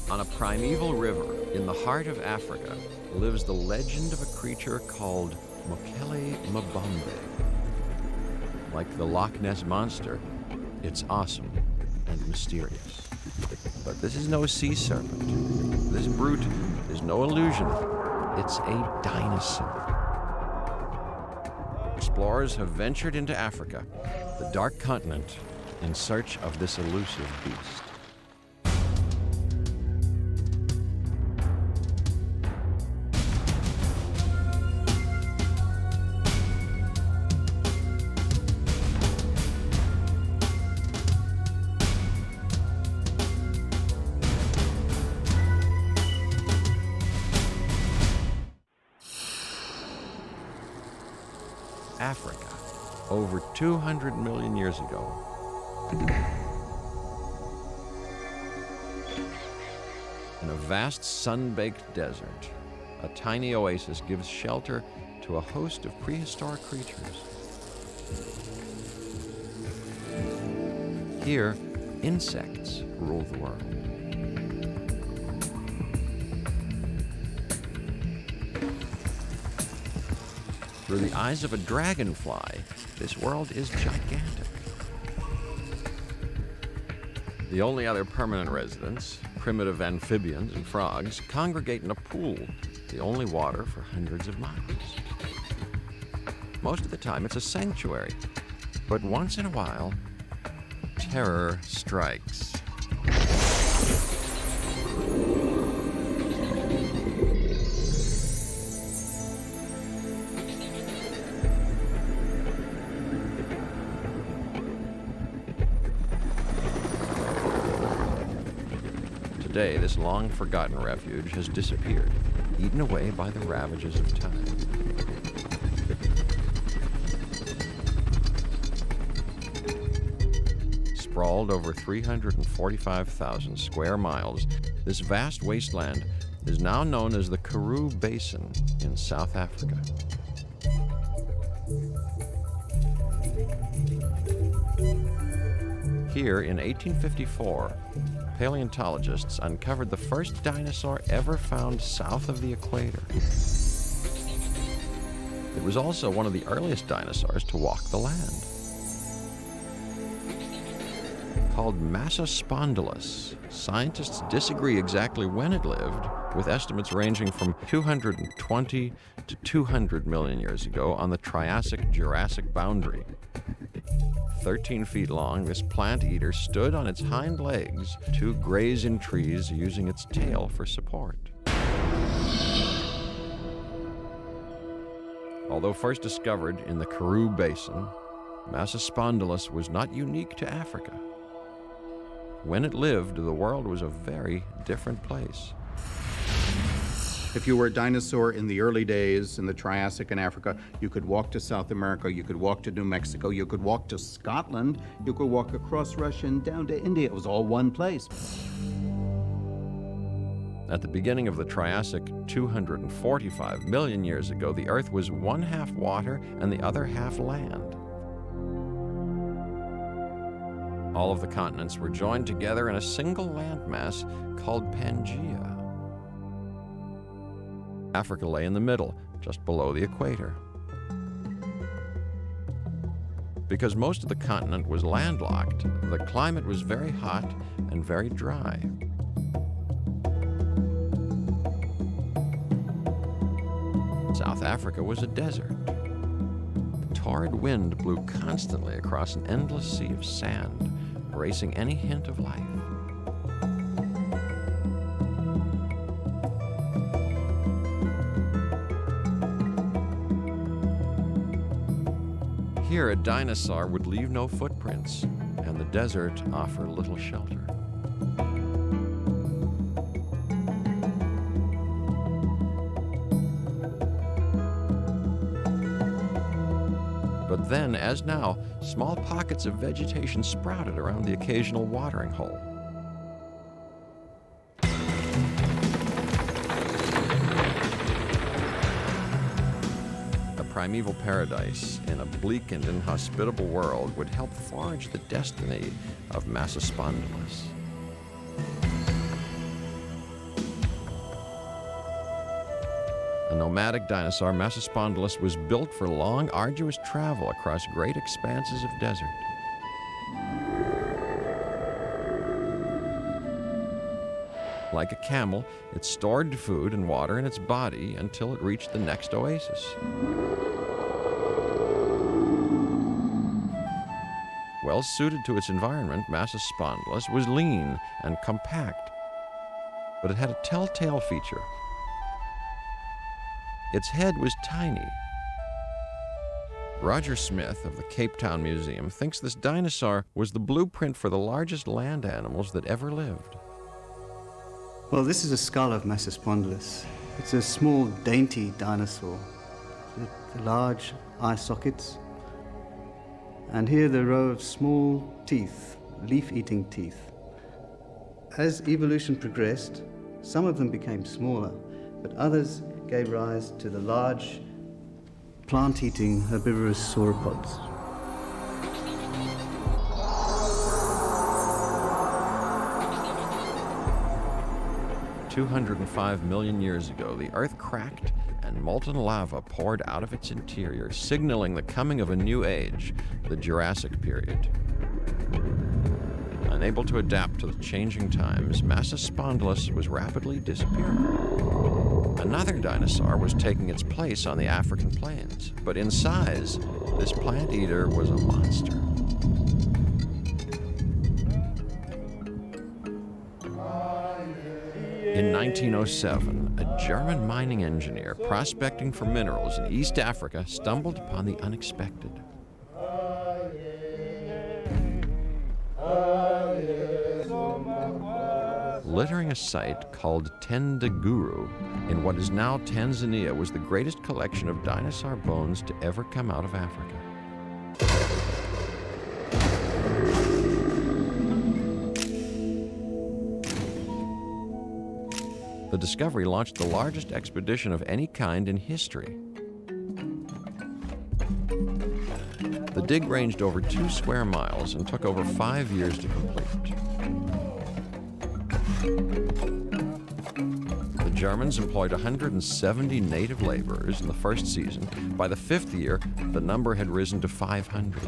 On a primeval river in the heart of Africa lives the legend of a creature called Mokele Mbombe. Like the Loch Ness Monster, it's awesome and mysterious. But this is no sea serpent. This brute is no illusion. It's a dinosaur. Explorers have ventured into Africa, the dark continent, in search of this elusive beast. Africa, over 200 million years ago. In a vast sun-baked desert, a tiny oasis gives shelter to a host of prehistoric creatures. Here, insects rule the world. Through the eyes of a dragonfly, this world is gigantic. The only other permanent residents, primitive amphibians and frogs, congregate in a pool, the only water for hundreds of miles. Most of the time it's a sanctuary, but once in a while, terror strikes. Today, this long-forgotten refuge has disappeared, eaten away by the ravages of time. Sprawled over 345,000 square miles, this vast wasteland is now known as the Karoo Basin in South Africa. Here in 1854, paleontologists uncovered the first dinosaur ever found south of the equator. It was also one of the earliest dinosaurs to walk the land. Called Massospondylus, scientists disagree exactly when it lived, with estimates ranging from 220 to 200 million years ago on the Triassic-Jurassic boundary. 13 feet long, this plant eater stood on its hind legs to graze in trees using its tail for support. Although first discovered in the Karoo Basin, Massospondylus was not unique to Africa. When it lived, the world was a very different place. If you were a dinosaur in the early days in the Triassic in Africa, you could walk to South America, you could walk to New Mexico, you could walk to Scotland, you could walk across Russia and down to India. It was all one place. At the beginning of the Triassic 245 million years ago, the Earth was one half water and the other half land. All of the continents were joined together in a single landmass called Pangaea. Africa lay in the middle, just below the equator. Because most of the continent was landlocked, the climate was very hot and very dry. South Africa was a desert. Torrid wind blew constantly across an endless sea of sand, erasing any hint of life. Here, a dinosaur would leave no footprints, and the desert offered little shelter. But then, as now, small pockets of vegetation sprouted around the occasional watering hole. A primeval paradise in a bleak and inhospitable world would help forge the destiny of Massospondylus. A nomadic dinosaur, Masaspondylus was built for long, arduous travel across great expanses of desert. Like a camel, it stored food and water in its body until it reached the next oasis. Well suited to its environment, Masaspondylus was lean and compact, but it had a telltale feature. Its head was tiny. Roger Smith of the Cape Town Museum thinks this dinosaur was the blueprint for the largest land animals that ever lived. Well, this is a skull of Masaspondylus. It's a small, dainty dinosaur with large eye sockets. And here the row of small teeth, leaf-eating teeth. As evolution progressed, some of them became smaller, but others gave rise to the large, plant-eating herbivorous sauropods. 205 million years ago, the Earth cracked and molten lava poured out of its interior, signaling the coming of a new age, the Jurassic period. Unable to adapt to the changing times, Masaspondylus was rapidly disappearing. Another dinosaur was taking its place on the African plains, but in size, this plant eater was a monster. In 1907, a German mining engineer prospecting for minerals in East Africa stumbled upon the unexpected. Littering a site called Tendaguru in what is now Tanzania was the greatest collection of dinosaur bones to ever come out of Africa. The discovery launched the largest expedition of any kind in history. The dig ranged over 2 square miles and took over 5 years to complete. The Germans employed 170 native laborers in the first season. By the 5th year, the number had risen to 500.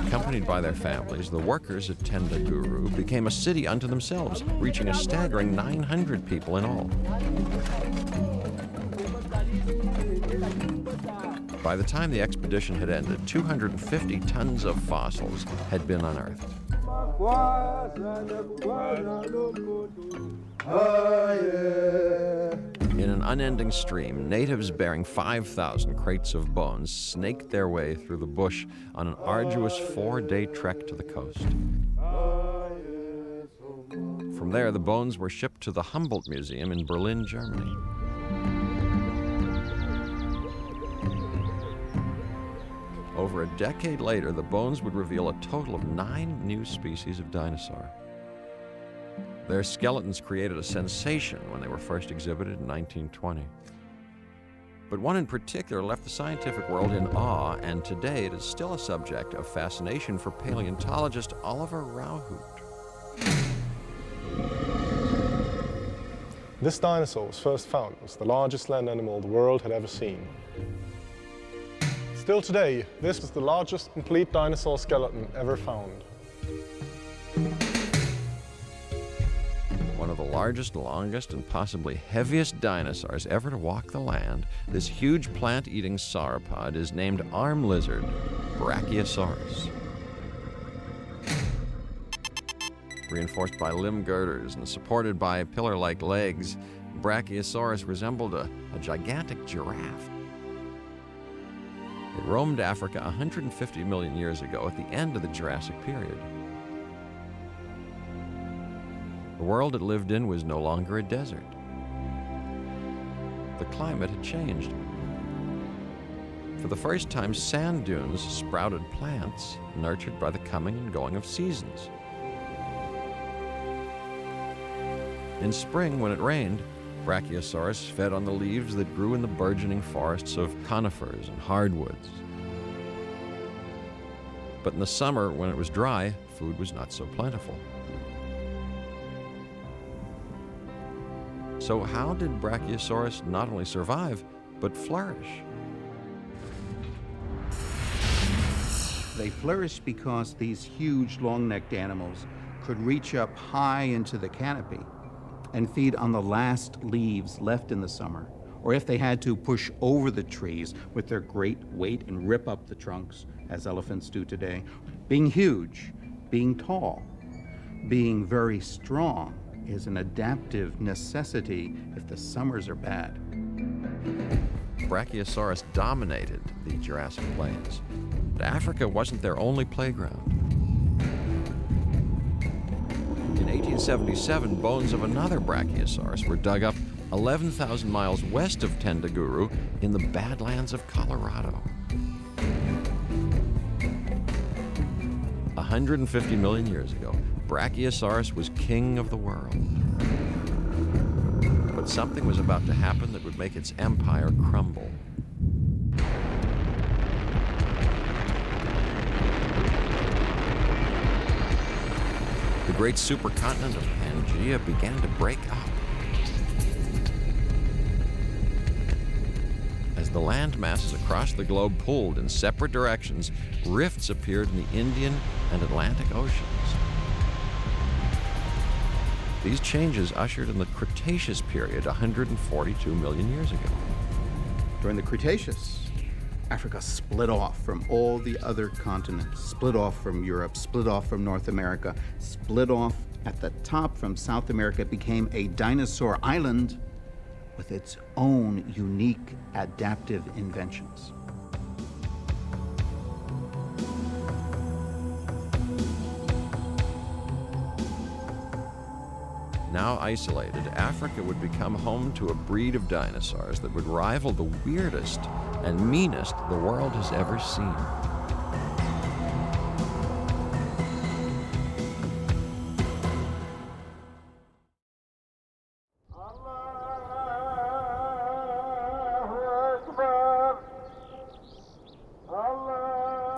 Accompanied by their families, the workers at Tendaguru became a city unto themselves, reaching a staggering 900 people in all. By the time the expedition had ended, 250 tons of fossils had been unearthed. In an unending stream, natives bearing 5,000 crates of bones snaked their way through the bush on an arduous 4-day trek to the coast. From there, the bones were shipped to the Humboldt Museum in Berlin, Germany. Over a decade later, the bones would reveal a total of 9 new species of dinosaur. Their skeletons created a sensation when they were first exhibited in 1920. But one in particular left the scientific world in awe, and today it is still a subject of fascination for paleontologist Oliver Rauhoot. This dinosaur was first found as the largest land animal the world had ever seen. Still today, this was the largest complete dinosaur skeleton ever found. One of the largest, longest, and possibly heaviest dinosaurs ever to walk the land, this huge plant-eating sauropod is named arm lizard, Brachiosaurus. Reinforced by limb girders and supported by pillar-like legs, Brachiosaurus resembled a gigantic giraffe. It roamed Africa 150 million years ago at the end of the Jurassic period. The world it lived in was no longer a desert. The climate had changed. For the first time, sand dunes sprouted plants nurtured by the coming and going of seasons. In spring, when it rained, Brachiosaurus fed on the leaves that grew in the burgeoning forests of conifers and hardwoods. But in the summer, when it was dry, food was not so plentiful. So how did Brachiosaurus not only survive, but flourish? They flourished because these huge long-necked animals could reach up high into the canopy and feed on the last leaves left in the summer, or if they had to, push over the trees with their great weight and rip up the trunks, as elephants do today. Being huge, being tall, being very strong is an adaptive necessity if the summers are bad. Brachiosaurus dominated the Jurassic Plains. But Africa wasn't their only playground. In 1877, bones of another Brachiosaurus were dug up 11,000 miles west of Tendaguru in the Badlands of Colorado. 150 million years ago, Brachiosaurus was king of the world. But something was about to happen that would make its empire crumble. The great supercontinent of Pangaea began to break up. As the land masses across the globe pulled in separate directions, rifts appeared in the Indian and Atlantic Oceans. These changes ushered in the Cretaceous period 142 million years ago. During the Cretaceous, Africa split off from all the other continents, split off from Europe, split off from North America, split off at the top from South America. It became a dinosaur island with its own unique adaptive inventions. Now isolated, Africa would become home to a breed of dinosaurs that would rival the weirdest and meanest the world has ever seen.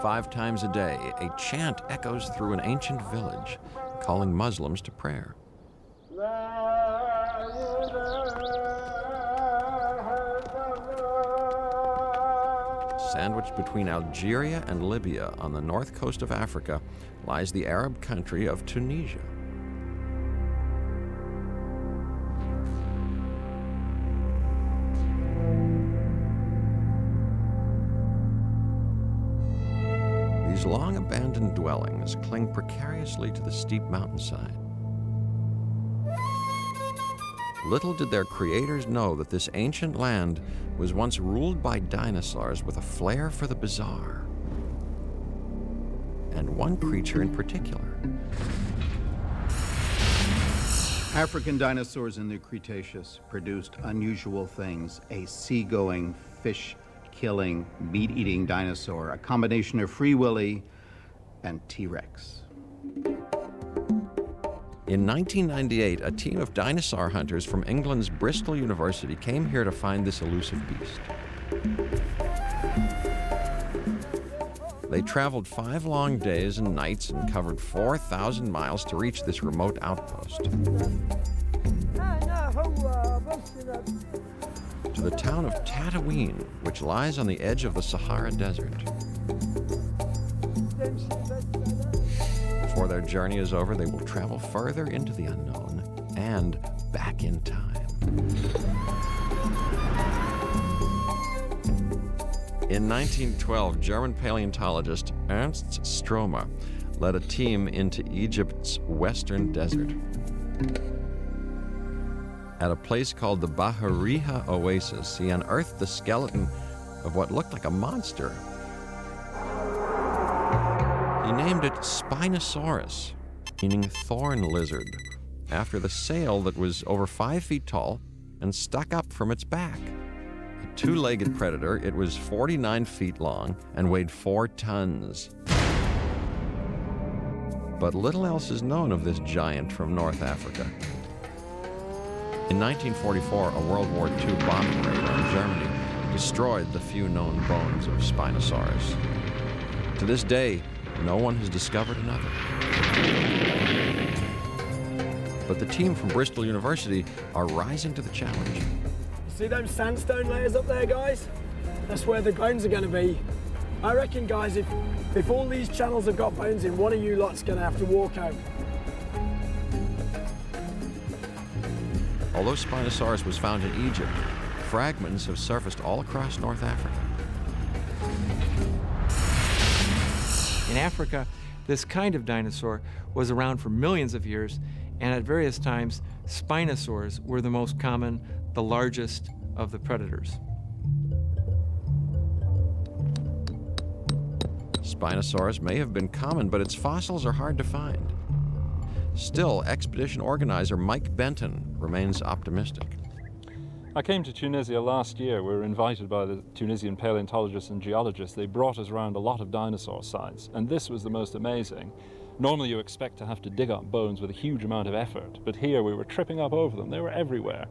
Five times a day, a chant echoes through an ancient village, calling Muslims to prayer. Sandwiched between Algeria and Libya on the north coast of Africa lies the Arab country of Tunisia. These long-abandoned dwellings cling precariously to the steep mountainside. Little did their creators know that this ancient land was once ruled by dinosaurs with a flair for the bizarre. And one creature in particular. African dinosaurs in the Cretaceous produced unusual things: a sea-going, fish-killing, meat-eating dinosaur, a combination of Free Willy and T-Rex. In 1998, a team of dinosaur hunters from England's Bristol University came here to find this elusive beast. They traveled 5 long days and nights and covered 4,000 miles to reach this remote outpost. To the town of Tatooine, which lies on the edge of the Sahara Desert. Before their journey is over, they will travel further into the unknown and back in time. In 1912, German paleontologist Ernst Stromer led a team into Egypt's western desert. At a place called the Bahariya Oasis, he unearthed the skeleton of what looked like a monster. He named it Spinosaurus, meaning thorn lizard, after the sail that was over 5 feet tall and stuck up from its back. A 2-legged predator, it was 49 feet long and weighed 4 tons. But little else is known of this giant from North Africa. In 1944, a World War II bombing raid on Germany destroyed the few known bones of Spinosaurus. To this day, no one has discovered another. But the team from Bristol University are rising to the challenge. See them sandstone layers up there, guys? That's where the bones are going to be. I reckon, guys, if all these channels have got bones in, one of you lot's going to have to walk home. Although Spinosaurus was found in Egypt, fragments have surfaced all across North Africa. In Africa, this kind of dinosaur was around for millions of years, and at various times, spinosaurs were the most common, the largest of the predators. Spinosaurus may have been common, but its fossils are hard to find. Still, expedition organizer Mike Benton remains optimistic. I came to Tunisia last year. We were invited by the Tunisian paleontologists and geologists. They brought us around a lot of dinosaur sites, and this was the most amazing. Normally you expect to have to dig up bones with a huge amount of effort, but here we were tripping up over them. They were everywhere.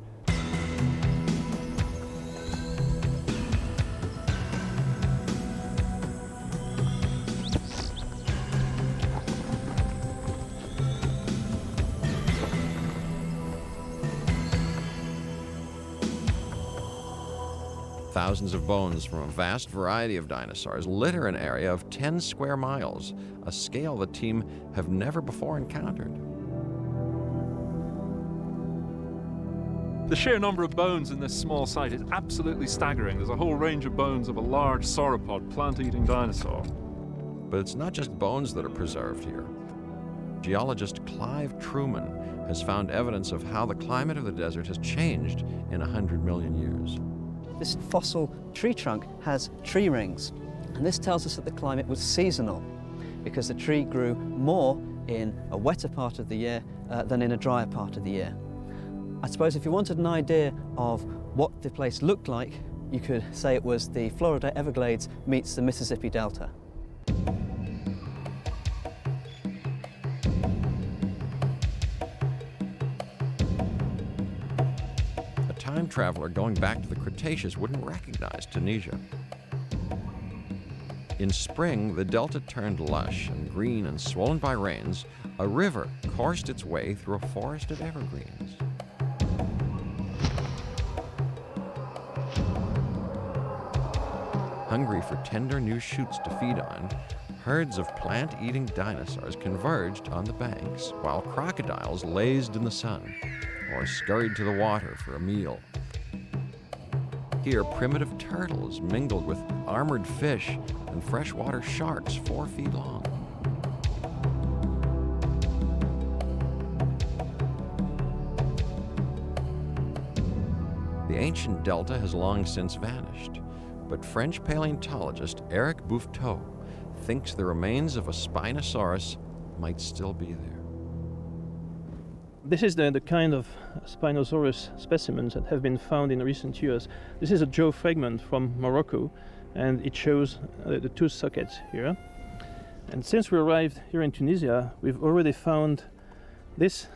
Thousands of bones from a vast variety of dinosaurs litter an area of 10 square miles, a scale the team have never before encountered. The sheer number of bones in this small site is absolutely staggering. There's a whole range of bones of a large sauropod, plant-eating dinosaur. But it's not just bones that are preserved here. Geologist Clive Truman has found evidence of how the climate of the desert has changed in 100 million years. This fossil tree trunk has tree rings, and this tells us that the climate was seasonal because the tree grew more in a wetter part of the year than in a drier part of the year. I suppose if you wanted an idea of what the place looked like, you could say it was the Florida Everglades meets the Mississippi Delta. Time traveler going back to the Cretaceous wouldn't recognize Tunisia. In spring, the delta turned lush and green and swollen by rains. A river coursed its way through a forest of evergreens. Hungry for tender new shoots to feed on, herds of plant-eating dinosaurs converged on the banks, while crocodiles lazed in the sun or scurried to the water for a meal. Here, primitive turtles mingled with armored fish and freshwater sharks 4 feet long. The ancient delta has long since vanished, but French paleontologist Eric Bouffetot thinks the remains of a Spinosaurus might still be there. This is the kind of Spinosaurus specimens that have been found in recent years. This is a jaw fragment from Morocco, and it shows the tooth sockets here. And since we arrived here in Tunisia, we've already found this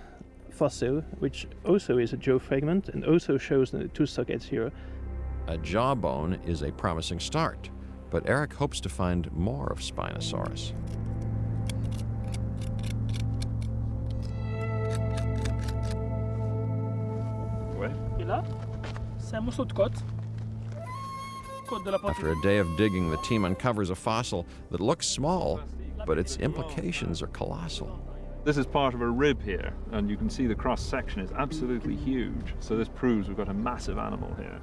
fossil, which also is a jaw fragment and also shows the tooth sockets here. A jawbone is a promising start, but Eric hopes to find more of Spinosaurus. After a day of digging, the team uncovers a fossil that looks small, but its implications are colossal. This is part of a rib here, and you can see the cross-section is absolutely huge. So this proves we've got a massive animal here.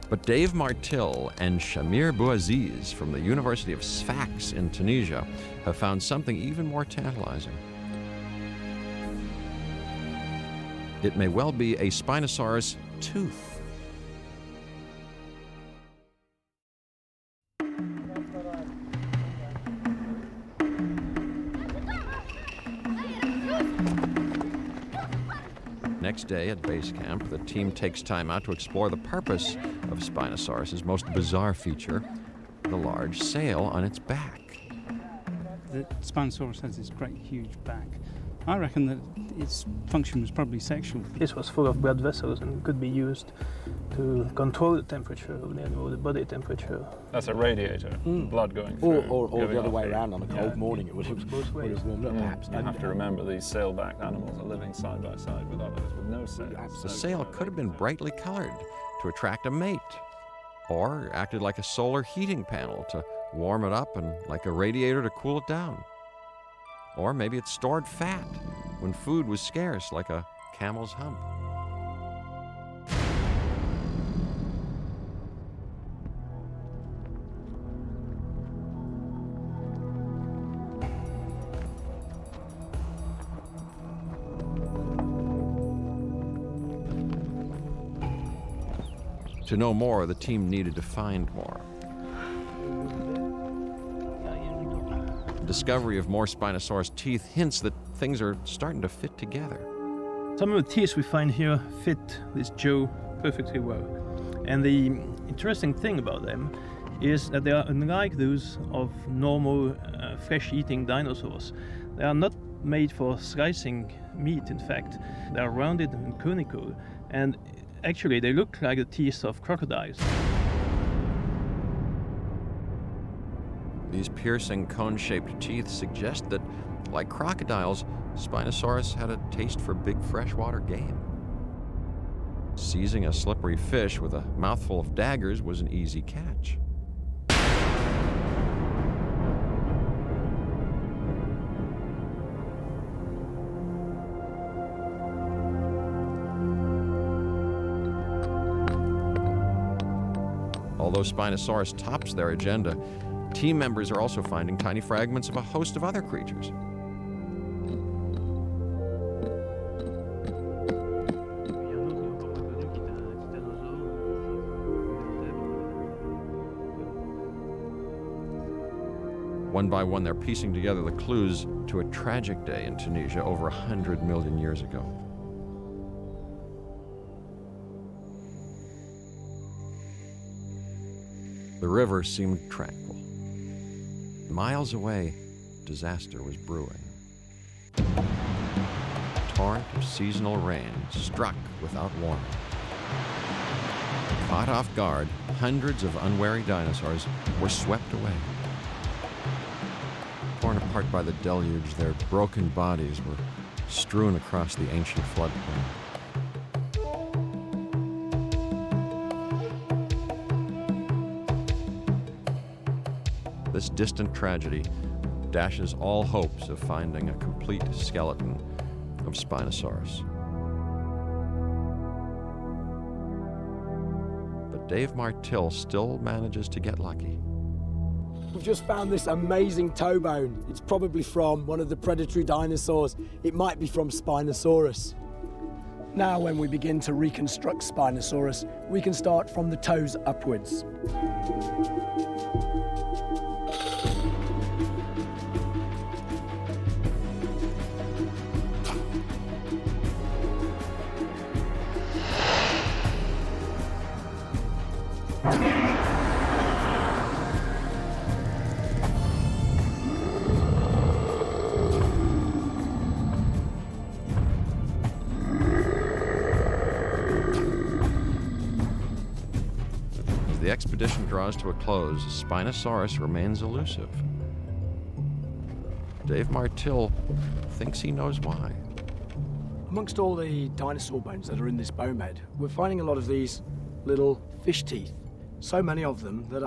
But Dave Martil and Shamir Bouaziz from the University of Sfax in Tunisia have found something even more tantalizing. It may well be a Spinosaurus tooth. Next day at base camp, the team takes time out to explore the purpose of Spinosaurus's most bizarre feature, the large sail on its back. The Spinosaurus has this great huge back, I reckon that its function was probably sexual. This was full of blood vessels and could be used to control the temperature of the animal, the body temperature. That's a radiator, blood going Or, through. or the giving other off way heat. around on a cold morning, it would have warmed up perhaps. You have to remember these sail-backed animals are living side by side with others with no sails. The sail could have been brightly colored to attract a mate, or acted like a solar heating panel to warm it up and like a radiator to cool it down. Or maybe it stored fat when food was scarce, like a camel's hump. To know more, the team needed to find more. The discovery of more Spinosaurus teeth hints that things are starting to fit together. Some of the teeth we find here fit this jaw perfectly well. And the interesting thing about them is that they are unlike those of normal flesh-eating dinosaurs. They are not made for slicing meat, in fact. They are rounded and conical, and actually they look like the teeth of crocodiles. These piercing cone-shaped teeth suggest that, like crocodiles, Spinosaurus had a taste for big freshwater game. Seizing a slippery fish with a mouthful of daggers was an easy catch. Although Spinosaurus tops their agenda, team members are also finding tiny fragments of a host of other creatures. One by one, they're piecing together the clues to a tragic day in Tunisia over 100 million years ago. The river seemed tranquil. Miles away, disaster was brewing. A torrent of seasonal rain struck without warning. Caught off guard, hundreds of unwary dinosaurs were swept away. Torn apart by the deluge, their broken bodies were strewn across the ancient floodplain. This distant tragedy dashes all hopes of finding a complete skeleton of Spinosaurus. But Dave Martill still manages to get lucky. We've just found this amazing toe bone. It's probably from one of the predatory dinosaurs. It might be from Spinosaurus. Now, when we begin to reconstruct Spinosaurus, we can start from the toes upwards. The expedition draws to a close, Spinosaurus remains elusive. Dave Martill thinks he knows why. Amongst all the dinosaur bones that are in this bone bed, we're finding a lot of these little fish teeth. So many of them that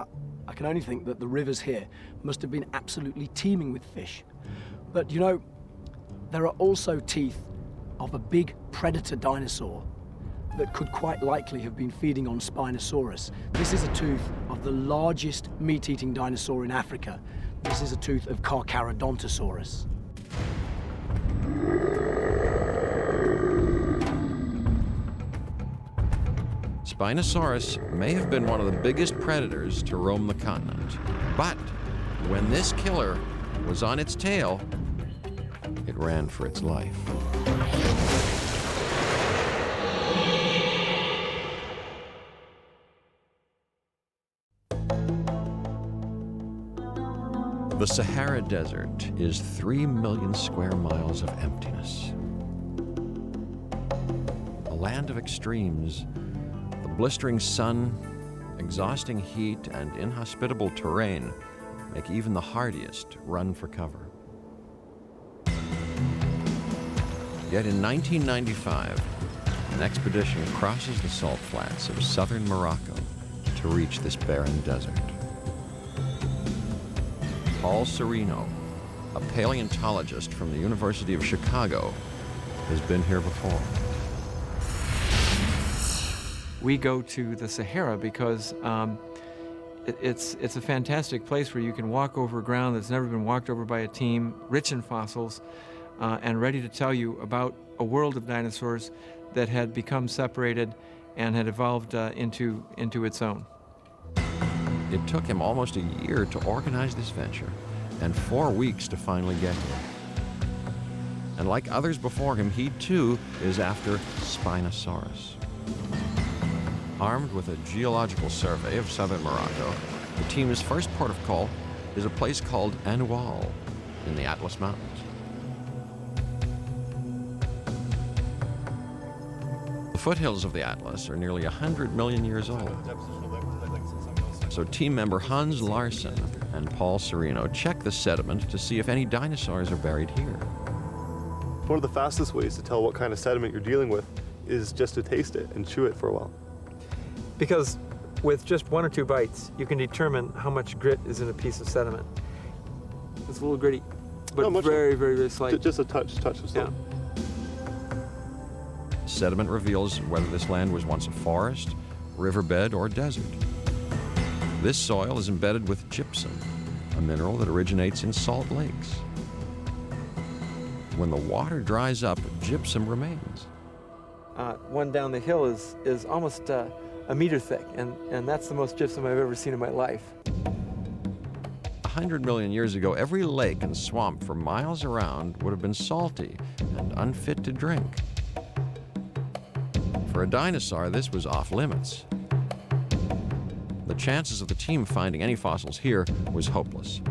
I can only think that the rivers here must have been absolutely teeming with fish. But you know, there are also teeth of a big predator dinosaur that could quite likely have been feeding on Spinosaurus. This is a tooth of the largest meat-eating dinosaur in Africa. This is a tooth of Carcharodontosaurus. Spinosaurus may have been one of the biggest predators to roam the continent, but when this killer was on its tail, it ran for its life. The Sahara Desert is 3 million square miles of emptiness. A land of extremes. The blistering sun, exhausting heat, and inhospitable terrain make even the hardiest run for cover. Yet in 1995, an expedition crosses the salt flats of southern Morocco to reach this barren desert. Paul Sereno, a paleontologist from the University of Chicago, has been here before. We go to the Sahara because it's a fantastic place where you can walk over ground that's never been walked over by a team, rich in fossils, and ready to tell you about a world of dinosaurs that had become separated and had evolved into its own. It took him almost a year to organize this venture and 4 weeks to finally get here. And like others before him, he too is after Spinosaurus. Armed with a geological survey of southern Morocco, the team's first port of call is a place called Anoual in the Atlas Mountains. The foothills of the Atlas are nearly 100 million years old. So team member Hans Larsen and Paul Sereno check the sediment to see if any dinosaurs are buried here. One of the fastest ways to tell what kind of sediment you're dealing with is just to taste it and chew it for a while. Because with just 1 or 2 bites, you can determine how much grit is in a piece of sediment. It's a little gritty, but very, very, very slight. Just a touch of salt. Sediment reveals whether this land was once a forest, riverbed, or desert. This soil is embedded with gypsum, a mineral that originates in salt lakes. When the water dries up, gypsum remains. One down the hill is almost a meter thick, and that's the most gypsum I've ever seen in my life. 100 million years ago, every lake and swamp for miles around would have been salty and unfit to drink. For a dinosaur, this was off limits. The chances of the team finding any fossils here was hopeless.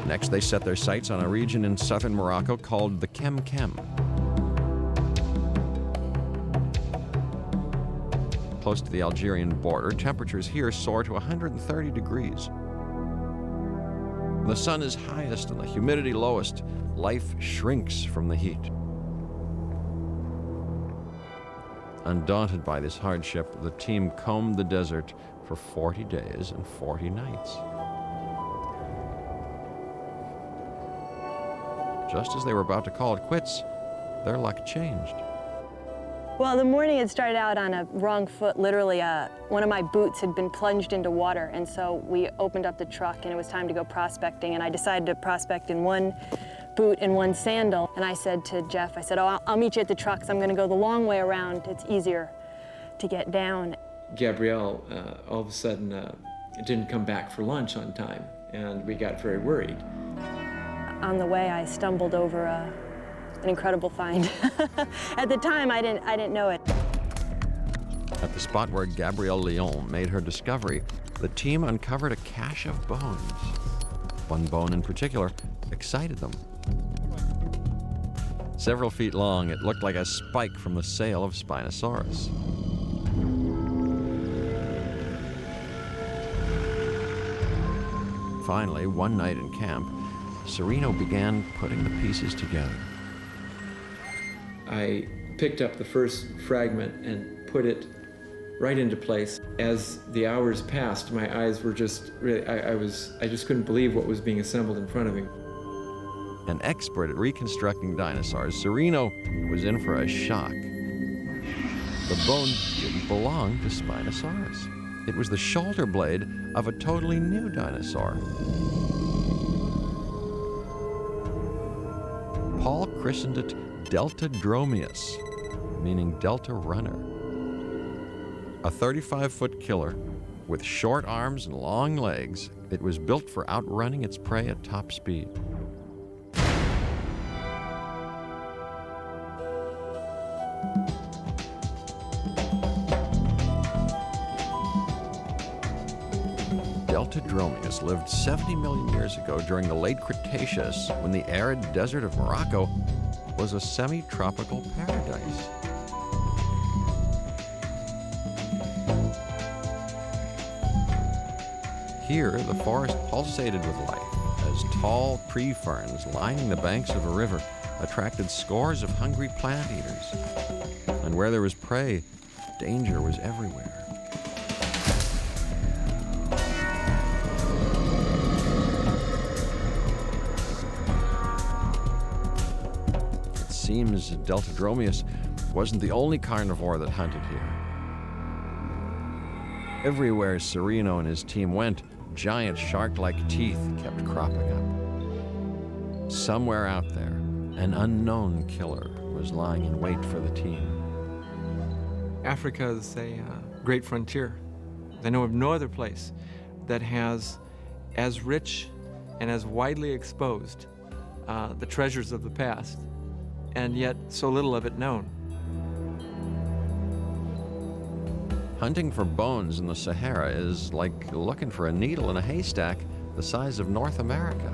Next, they set their sights on a region in southern Morocco called the Kem-Kem. Close to the Algerian border, temperatures here soar to 130 degrees. When the sun is highest and the humidity lowest, life shrinks from the heat. Undaunted by this hardship, the team combed the desert for 40 days and 40 nights. Just as they were about to call it quits, their luck changed. Well, the morning had started out on a wrong foot. Literally, one of my boots had been plunged into water, and so we opened up the truck, and it was time to go prospecting, and I decided to prospect in one boot and one sandal. And I said to Jeff, I said, oh, I'll meet you at the truck, 'cause I'm going to go the long way around. It's easier to get down. Gabrielle, all of a sudden, didn't come back for lunch on time, and we got very worried. On the way, I stumbled over an incredible find. At the time, I didn't know it. At the spot where Gabrielle Lyon made her discovery, the team uncovered a cache of bones. One bone in particular excited them. Several feet long, it looked like a spike from the sail of Spinosaurus. Finally, one night in camp, Sereno began putting the pieces together. I picked up the first fragment and put it right into place. As the hours passed, my eyes were just really, I just couldn't believe what was being assembled in front of me. An expert at reconstructing dinosaurs, Sereno was in for a shock. The bone didn't belong to Spinosaurus. It was the shoulder blade of a totally new dinosaur. Paul christened it Deltadromeus, meaning Delta Runner. A 35-foot killer with short arms and long legs, it was built for outrunning its prey at top speed. Deltadromeus lived 70 million years ago during the late Cretaceous, when the arid desert of Morocco was a semi-tropical paradise. Here, the forest pulsated with life as tall tree ferns lining the banks of a river attracted scores of hungry plant eaters. And where there was prey, danger was everywhere. It seems Deltadromeus wasn't the only carnivore that hunted here. Everywhere Sereno and his team went, giant shark-like teeth kept cropping up. Somewhere out there, an unknown killer was lying in wait for the team. Africa is a great frontier. They know of no other place that has as rich and as widely exposed the treasures of the past, and yet so little of it known. Hunting for bones in the Sahara is like looking for a needle in a haystack the size of North America.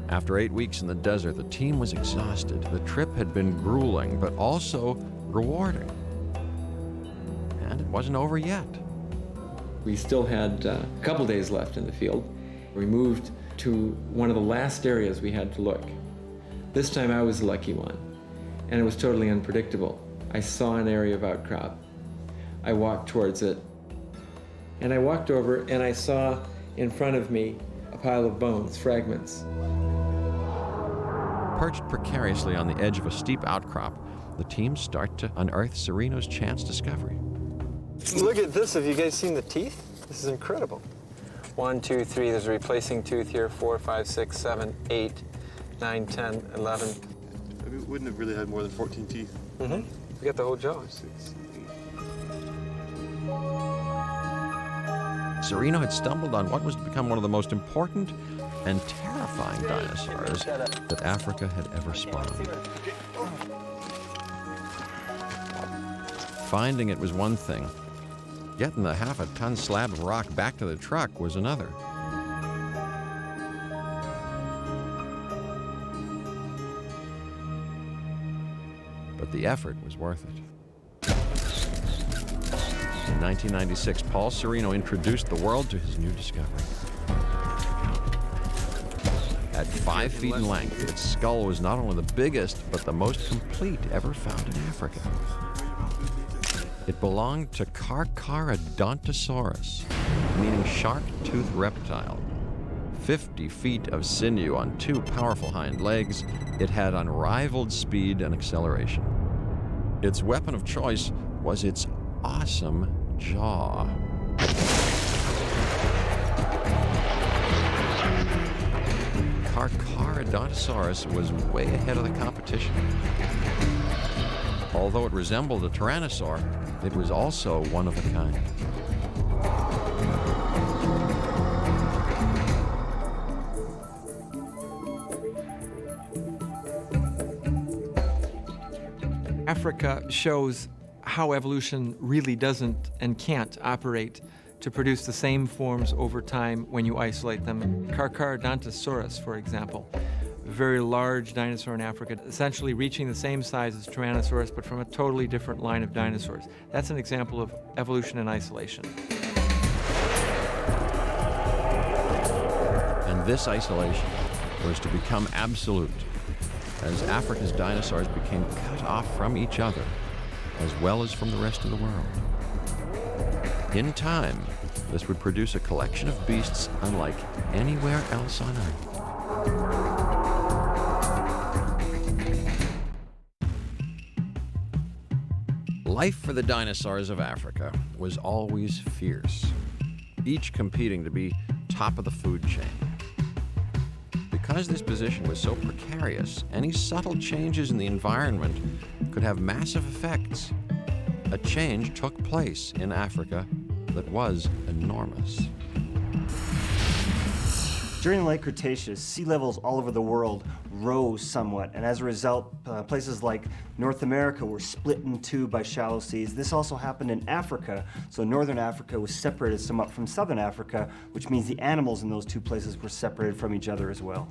After 8 weeks in the desert, the team was exhausted. The trip had been grueling, but also rewarding. And it wasn't over yet. We still had a couple days left in the field. We moved to one of the last areas we had to look. This time I was the lucky one, and it was totally unpredictable. I saw an area of outcrop. I walked towards it, and I walked over and I saw in front of me a pile of bones, fragments. Perched precariously on the edge of a steep outcrop, the team start to unearth Sereno's chance discovery. Look at this. Have you guys seen the teeth? This is incredible. 1, 2, 3, there's a replacing tooth here, 4, 5, 6, 7, 8, 9, 10, 11. I mean, wouldn't have really had more than 14 teeth. Mm-hmm. You got the whole jaw. 6, 8. Sereno had stumbled on what was to become one of the most important and terrifying dinosaurs that Africa had ever spawned. Finding it was one thing. Getting the half-a-ton slab of rock back to the truck was another. But the effort was worth it. In 1996, Paul Sereno introduced the world to his new discovery. At 5 feet in length, its skull was not only the biggest, but the most complete ever found in Africa. It belonged to Carcharodontosaurus, meaning shark-toothed reptile. 50 feet of sinew on 2 powerful hind legs, it had unrivaled speed and acceleration. Its weapon of choice was its awesome jaw. Carcharodontosaurus was way ahead of the competition. Although it resembled a tyrannosaur, it was also one of a kind. Africa shows how evolution really doesn't and can't operate to produce the same forms over time when you isolate them. Carcharodontosaurus, for example, a very large dinosaur in Africa, essentially reaching the same size as Tyrannosaurus, but from a totally different line of dinosaurs. That's an example of evolution in isolation. And this isolation was to become absolute, as Africa's dinosaurs became cut off from each other, as well as from the rest of the world. In time, this would produce a collection of beasts unlike anywhere else on Earth. Life for the dinosaurs of Africa was always fierce, each competing to be top of the food chain. Because this position was so precarious, any subtle changes in the environment could have massive effects. A change took place in Africa that was enormous. During the late Cretaceous, sea levels all over the world rose somewhat, and as a result, places like North America were split in two by shallow seas. This also happened in Africa, so Northern Africa was separated somewhat from Southern Africa, which means the animals in those two places were separated from each other as well.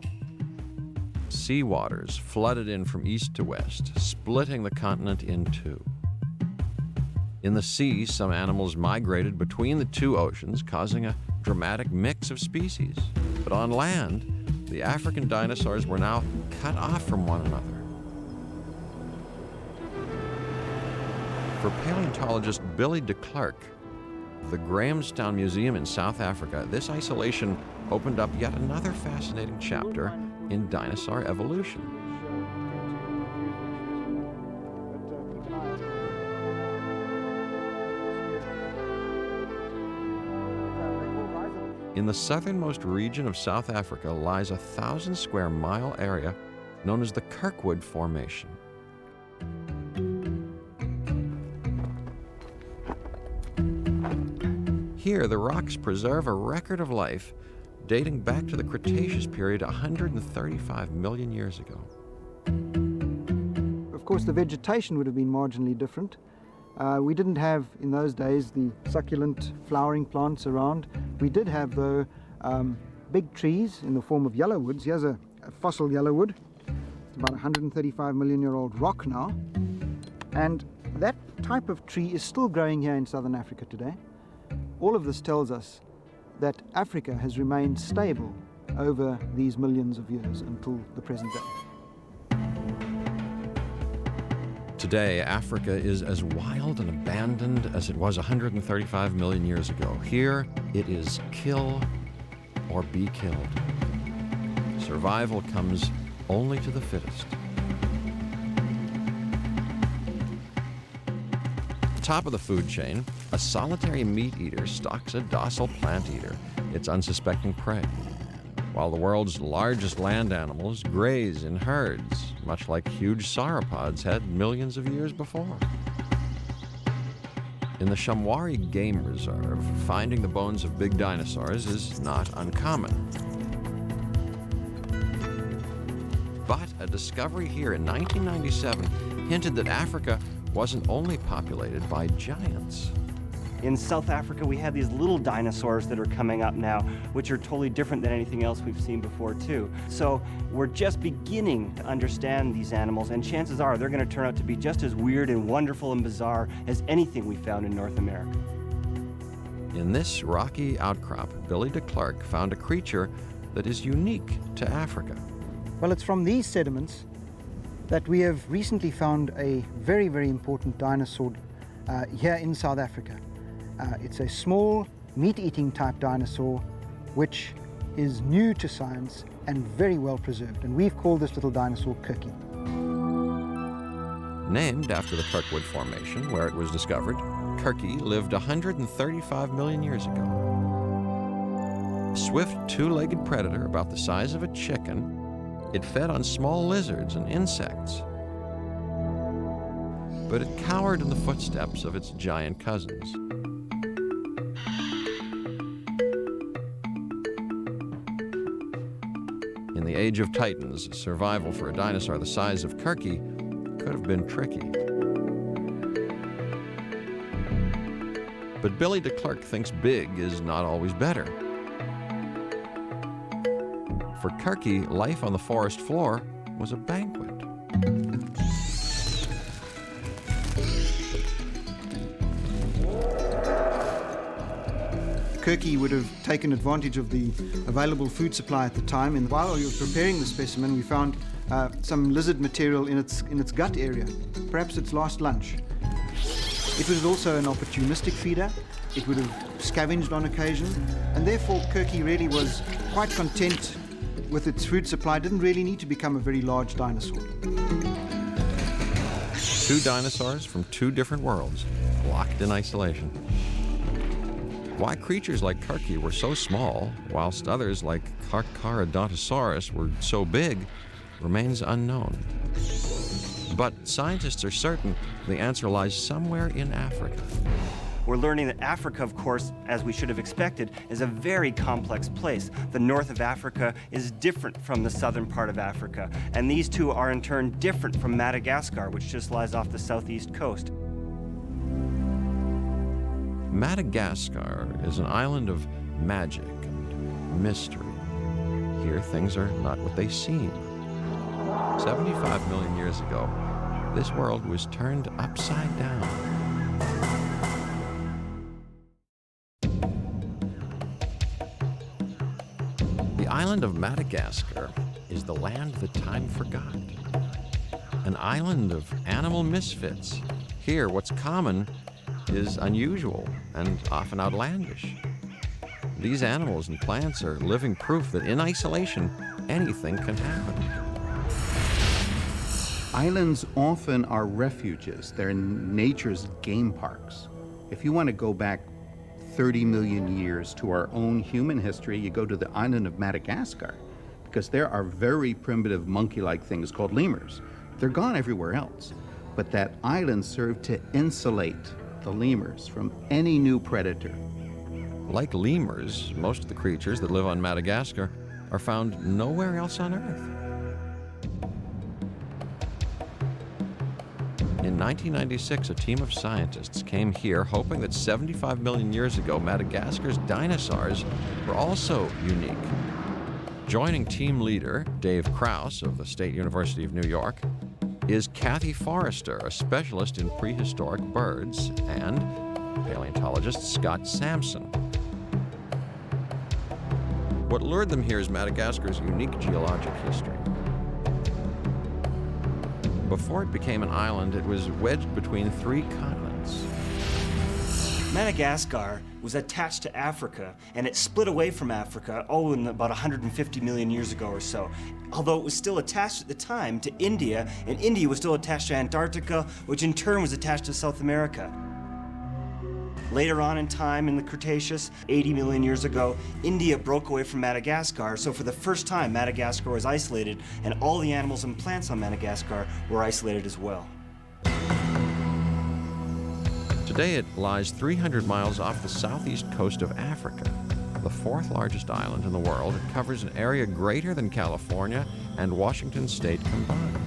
Sea waters flooded in from east to west, splitting the continent in two. In the sea, some animals migrated between the two oceans, causing a dramatic mix of species. But on land, the African dinosaurs were now cut off from one another. For paleontologist Billy de Klerk, the Grahamstown Museum in South Africa, this isolation opened up yet another fascinating chapter in dinosaur evolution. In the southernmost region of South Africa lies a 1,000 square mile area known as the Kirkwood Formation. Here, the rocks preserve a record of life dating back to the Cretaceous period 135 million years ago. Of course, the vegetation would have been marginally different. We didn't have, in those days, the succulent flowering plants around. We did have, though, big trees in the form of yellowwoods. Here's a fossil yellowwood. It's about 135 million-year-old rock now. And that type of tree is still growing here in southern Africa today. All of this tells us that Africa has remained stable over these millions of years until the present day. Today, Africa is as wild and abandoned as it was 135 million years ago. Here, it is kill or be killed. Survival comes only to the fittest. At the top of the food chain, a solitary meat eater stalks a docile plant eater, its unsuspecting prey, while the world's largest land animals graze in herds, much like huge sauropods had millions of years before. In the Shamwari Game Reserve, finding the bones of big dinosaurs is not uncommon. But a discovery here in 1997 hinted that Africa wasn't only populated by giants. In South Africa, we have these little dinosaurs that are coming up now, which are totally different than anything else we've seen before, too. So we're just beginning to understand these animals, and chances are they're going to turn out to be just as weird and wonderful and bizarre as anything we found in North America. In this rocky outcrop, Billy de Klerk found a creature that is unique to Africa. Well, it's from these sediments that we have recently found a very, very important dinosaur here in South Africa. It's a small, meat-eating type dinosaur which is new to science and very well preserved. And we've called this little dinosaur Kirky. Named after the Kirkwood Formation, where it was discovered, Kirky lived 135 million years ago. A swift, two-legged predator about the size of a chicken, it fed on small lizards and insects. But it cowered in the footsteps of its giant cousins. In the Age of Titans, survival for a dinosaur the size of Kirky could have been tricky. But Billy de Klerk thinks big is not always better. For Kirky, life on the forest floor was a banquet. Kirky would have taken advantage of the available food supply at the time, and while we were preparing the specimen, we found some lizard material in its gut area, perhaps its last lunch. It was also an opportunistic feeder. It would have scavenged on occasion, and therefore Kirky really was quite content with its food supply, didn't really need to become a very large dinosaur. Two dinosaurs from two different worlds, locked in isolation. Why creatures like Kirky were so small, whilst others like Carcharodontosaurus were so big, remains unknown. But scientists are certain the answer lies somewhere in Africa. we're learning that Africa, of course, as we should have expected, is a very complex place. The north of Africa is different from the southern part of Africa, and these two are in turn different from Madagascar, which just lies off the southeast coast. Madagascar is an island of magic and mystery. Here, things are not what they seem. 75 million years ago, this world was turned upside down. The island of Madagascar is the land that time forgot. An island of animal misfits. Here, what's common is unusual and often outlandish. These animals and plants are living proof that in isolation, anything can happen. Islands often are refuges. They're nature's game parks. If you want to go back 30 million years to our own human history, you go to the island of Madagascar, because there are very primitive monkey-like things called lemurs. They're gone everywhere else. But that island served to insulate the lemurs from any new predator. Like lemurs, most of the creatures that live on Madagascar are found nowhere else on Earth. In 1996, a team of scientists came here hoping that 75 million years ago, Madagascar's dinosaurs were also unique. Joining team leader Dave Krause of the State University of New York is Kathy Forrester, a specialist in prehistoric birds, and paleontologist Scott Sampson. What lured them here is Madagascar's unique geologic history. Before it became an island, it was wedged between 3 continents. Madagascar was attached to Africa, and it split away from Africa, in about 150 million years ago or so. Although it was still attached at the time to India, and India was still attached to Antarctica, which in turn was attached to South America. Later on in time, in the Cretaceous, 80 million years ago, India broke away from Madagascar, so for the first time, Madagascar was isolated, and all the animals and plants on Madagascar were isolated as well. Today it lies 300 miles off the southeast coast of Africa, the 4th largest island in the world. It covers an area greater than California and Washington state combined.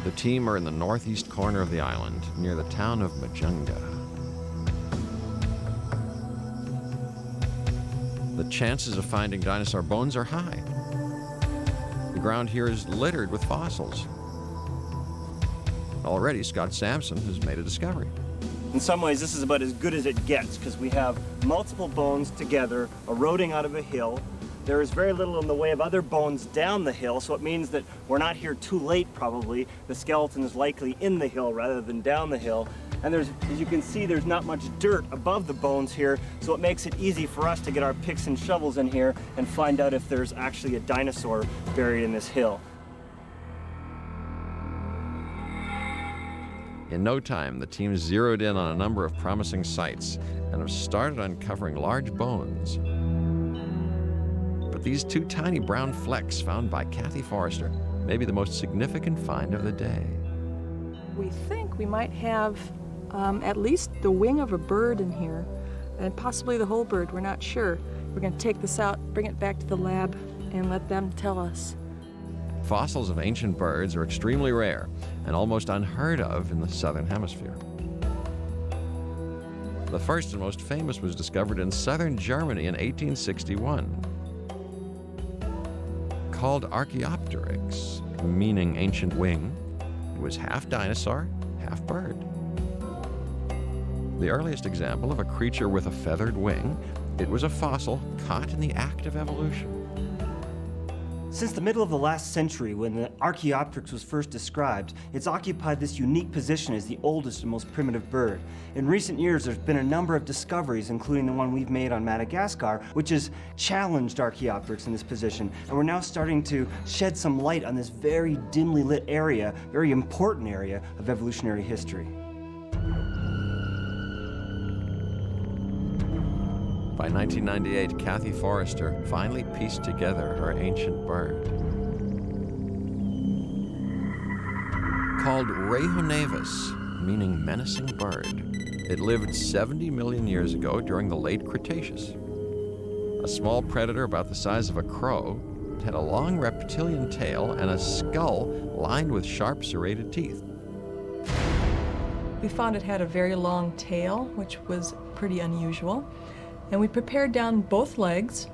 The team are in the northeast corner of the island, near the town of Majunga. The chances of finding dinosaur bones are high. The ground here is littered with fossils. Already, Scott Sampson has made a discovery. In some ways, this is about as good as it gets, because we have multiple bones together eroding out of a hill. There is very little in the way of other bones down the hill, so it means that we're not here too late, probably. The skeleton is likely in the hill rather than down the hill. And as you can see, there's not much dirt above the bones here, so it makes it easy for us to get our picks and shovels in here and find out if there's actually a dinosaur buried in this hill. In no time, the team zeroed in on a number of promising sites and have started uncovering large bones. But these 2 tiny brown flecks found by Kathy Forrester may be the most significant find of the day. We think we might have at least the wing of a bird in here, and possibly the whole bird. We're not sure. We're going to take this out, bring it back to the lab, and let them tell us. Fossils of ancient birds are extremely rare and almost unheard of in the southern hemisphere. The first and most famous was discovered in southern Germany in 1861. Called Archaeopteryx, meaning ancient wing, it was half dinosaur, half bird. The earliest example of a creature with a feathered wing, it was a fossil caught in the act of evolution. Since the middle of the last century, when the Archaeopteryx was first described, it's occupied this unique position as the oldest and most primitive bird. In recent years, there's been a number of discoveries, including the one we've made on Madagascar, which has challenged Archaeopteryx in this position, and we're now starting to shed some light on this very dimly lit area, very important area of evolutionary history. By 1998, Kathy Forrester finally pieced together her ancient bird. Called Rhehonavis, meaning menacing bird. It lived 70 million years ago during the late Cretaceous. A small predator about the size of a crow, it had a long reptilian tail and a skull lined with sharp serrated teeth. We found it had a very long tail, which was pretty unusual. And we prepared down both legs,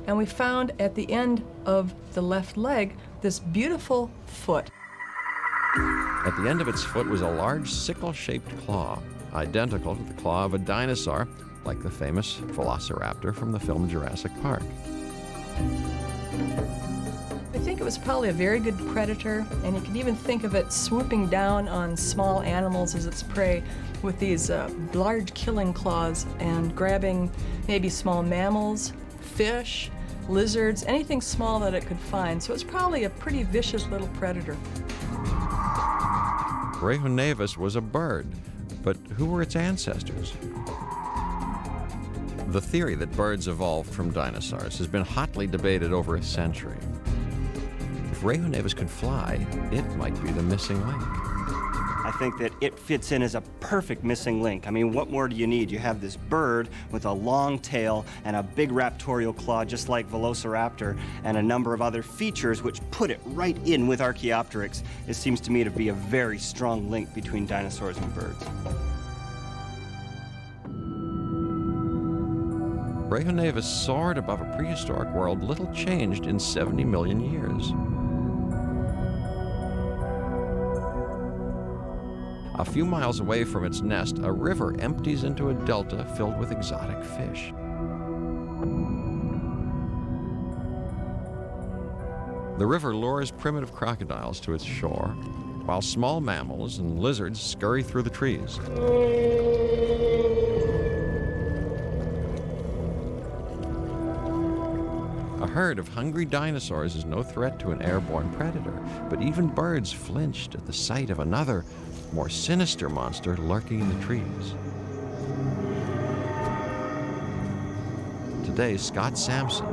and we found at the end of the left leg this beautiful foot. At the end of its foot was a large sickle-shaped claw, identical to the claw of a dinosaur, like the famous velociraptor from the film Jurassic Park. I think it was probably a very good predator, and you can even think of it swooping down on small animals as its prey with these large killing claws and grabbing maybe small mammals, fish, lizards, anything small that it could find. So it's probably a pretty vicious little predator. Rhehonavis was a bird, but who were its ancestors? The theory that birds evolved from dinosaurs has been hotly debated over a century. If Rhehonavis could fly, it might be the missing link. I think that it fits in as a perfect missing link. I mean, what more do you need? You have this bird with a long tail and a big raptorial claw, just like Velociraptor, and a number of other features which put it right in with Archaeopteryx. It seems to me to be a very strong link between dinosaurs and birds. Rhehonavis soared above a prehistoric world little changed in 70 million years. A few miles away from its nest, a river empties into a delta filled with exotic fish. The river lures primitive crocodiles to its shore, while small mammals and lizards scurry through the trees. A herd of hungry dinosaurs is no threat to an airborne predator, but even birds flinched at the sight of another, more sinister monster lurking in the trees. Today, Scott Sampson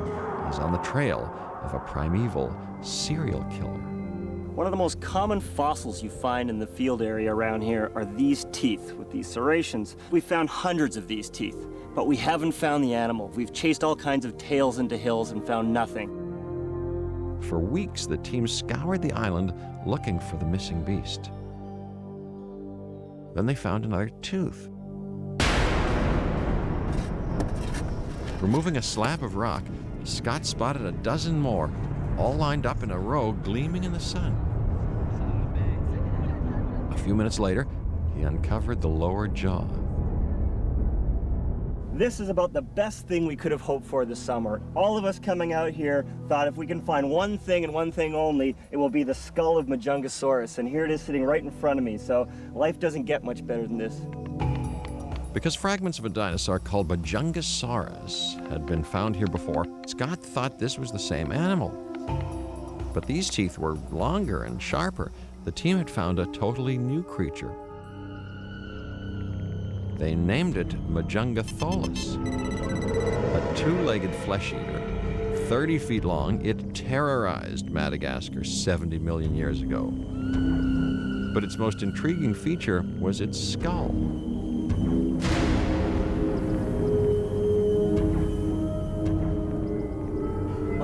is on the trail of a primeval serial killer. One of the most common fossils you find in the field area around here are these teeth with these serrations. We've found hundreds of these teeth, but we haven't found the animal. We've chased all kinds of tails into hills and found nothing. For weeks, the team scoured the island looking for the missing beast. Then they found another tooth. Removing a slab of rock, Scott spotted a dozen more, all lined up in a row, gleaming in the sun. A few minutes later, he uncovered the lower jaw. This is about the best thing we could have hoped for this summer. All of us coming out here thought if we can find one thing and one thing only, it will be the skull of Majungasaurus, and here it is sitting right in front of me, so life doesn't get much better than this. Because fragments of a dinosaur called Majungasaurus had been found here before, Scott thought this was the same animal. But these teeth were longer and sharper. The team had found a totally new creature. They named it Majungatholus. A two-legged flesh eater, 30 feet long, it terrorized Madagascar 70 million years ago. But its most intriguing feature was its skull.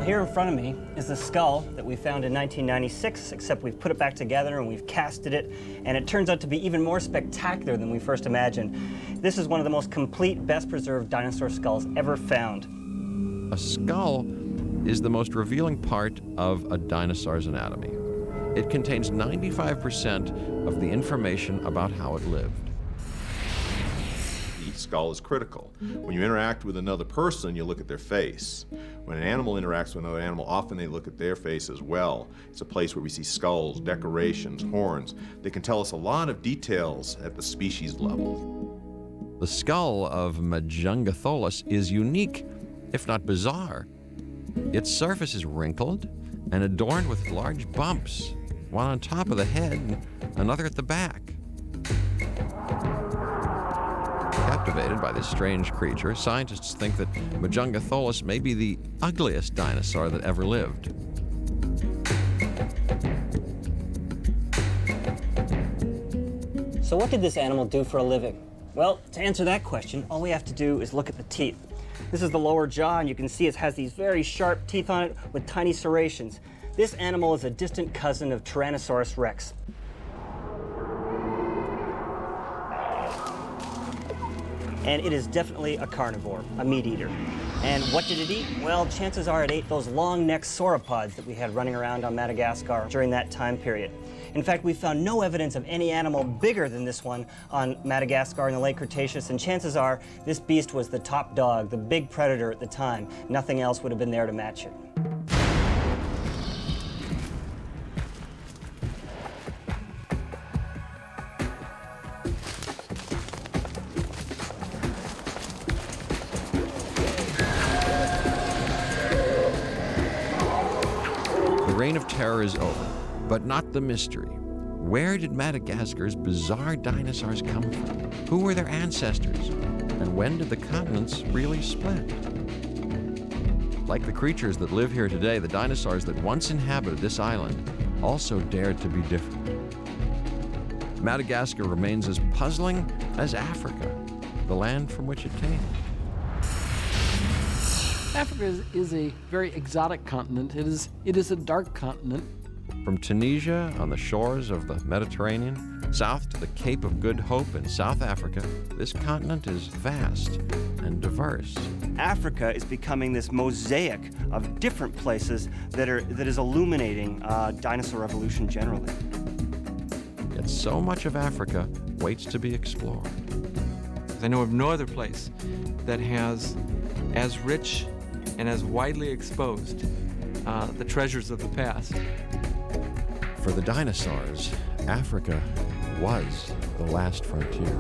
Here in front of me is the skull that we found in 1996, except we've put it back together and we've casted it, and it turns out to be even more spectacular than we first imagined. This is one of the most complete, best preserved dinosaur skulls ever found. A skull is the most revealing part of a dinosaur's anatomy. It contains 95% of the information about how it lived. Each skull is critical. When you interact with another person, you look at their face. When an animal interacts with another animal, often they look at their face as well. It's a place where we see skulls, decorations, horns. They can tell us a lot of details at the species level. The skull of Majungatholus is unique, if not bizarre. Its surface is wrinkled and adorned with large bumps, one on top of the head and another at the back. Captivated by this strange creature, scientists think that Majungatholus may be the ugliest dinosaur that ever lived. So what did this animal do for a living? Well, to answer that question, all we have to do is look at the teeth. This is the lower jaw, and you can see it has these very sharp teeth on it with tiny serrations. This animal is a distant cousin of Tyrannosaurus rex. And it is definitely a carnivore, a meat eater. And what did it eat? Well, chances are it ate those long-necked sauropods that we had running around on Madagascar during that time period. In fact, we found no evidence of any animal bigger than this one on Madagascar in the late Cretaceous, and chances are this beast was the top dog, the big predator at the time. Nothing else would have been there to match it. The reign of terror is over, but not the mystery. Where did Madagascar's bizarre dinosaurs come from? Who were their ancestors? And when did the continents really split? Like the creatures that live here today, the dinosaurs that once inhabited this island also dared to be different. Madagascar remains as puzzling as Africa, the land from which it came. Africa is a very exotic continent. It is a dark continent. From Tunisia on the shores of the Mediterranean, south to the Cape of Good Hope in South Africa, this continent is vast and diverse. Africa is becoming this mosaic of different places that is illuminating dinosaur evolution generally. Yet so much of Africa waits to be explored. I know of no other place that has as rich and as widely exposed the treasures of the past. For the dinosaurs, Africa was the last frontier.